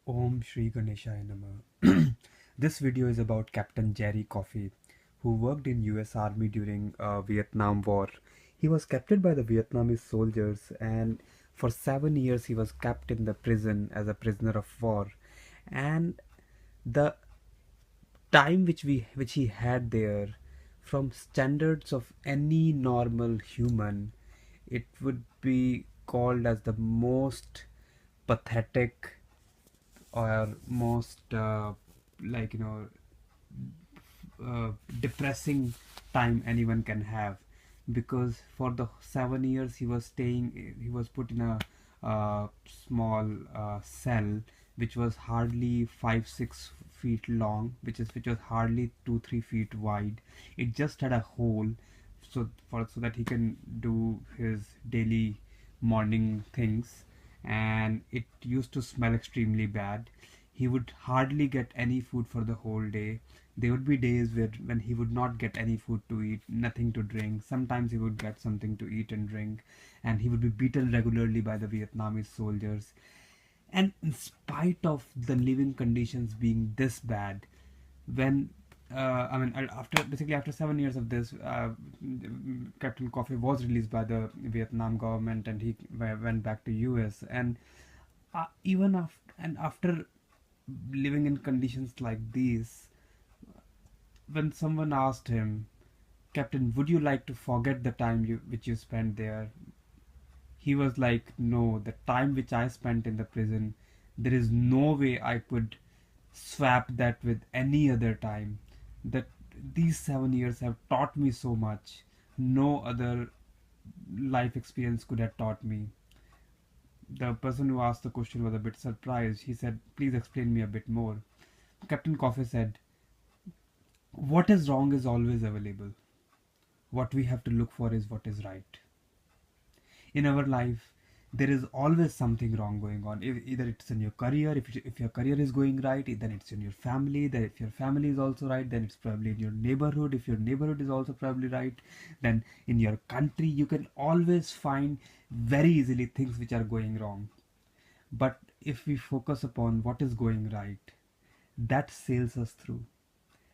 Om Shri Ganeshaya Namah. This video is about Captain Jerry Coffey, who worked in US Army during Vietnam War. He was captured by the Vietnamese soldiers, and for 7 years he was kept in the prison as a prisoner of war. And the time which he had there, from standards of any normal human, it would be called as the most pathetic or most like you know depressing time anyone can have, because for the 7 years he was put in a small cell which was hardly 5-6 feet long, which was hardly 2-3 feet wide. It just had a hole so that he can do his daily morning things, and it used to smell extremely bad. He would hardly get any food for the whole day. There would be days when he would not get any food to eat, nothing to drink. Sometimes he would get something to eat and drink, and he would be beaten regularly by the Vietnamese soldiers. And in spite of the living conditions being this bad, when after 7 years of this, Captain Coffey was released by the Vietnam government, and he went back to US. And after living in conditions like these, when someone asked him, Captain, would you like to forget the time which you spent there? He was like, no, the time which I spent in the prison, there is no way I could swap that with any other time. That these 7 years have taught me so much. No other life experience could have taught me. The person who asked the question was a bit surprised. He said, please explain me a bit more. Captain Coffey said, what is wrong is always available. What we have to look for is what is right. In our life, there is always something wrong going on. Either it's in your career, if your career is going right, then it's in your family. Then if your family is also right, then it's probably in your neighborhood. If your neighborhood is also probably right, then in your country, you can always find very easily things which are going wrong. But if we focus upon what is going right, that sails us through,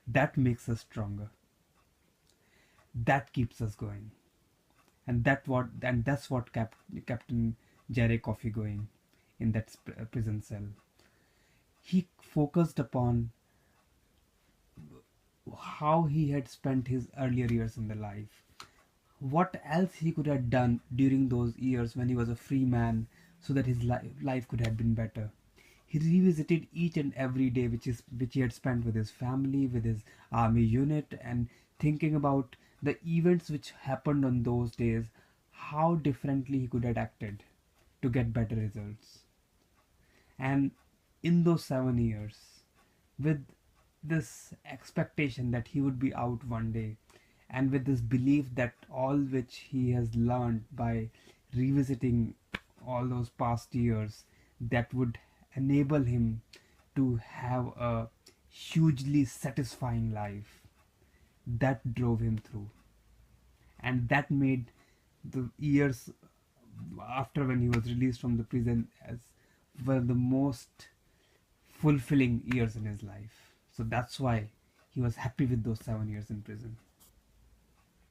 that makes us stronger, that keeps us going. And that's what Captain Jerry Coffey going in that prison cell. He focused upon how he had spent his earlier years in the life, what else he could have done during those years when he was a free man, so that his life could have been better. He revisited each and every day which he had spent with his family, with his army unit, and thinking about the events which happened on those days, how differently he could have acted to get better results. And in those 7 years, with this expectation that he would be out one day, and with this belief that all which he has learned by revisiting all those past years, that would enable him to have a hugely satisfying life, that drove him through. And that made the years after, when he was released from the prison, as one of the most fulfilling years in his life. So that's why he was happy with those 7 years in prison.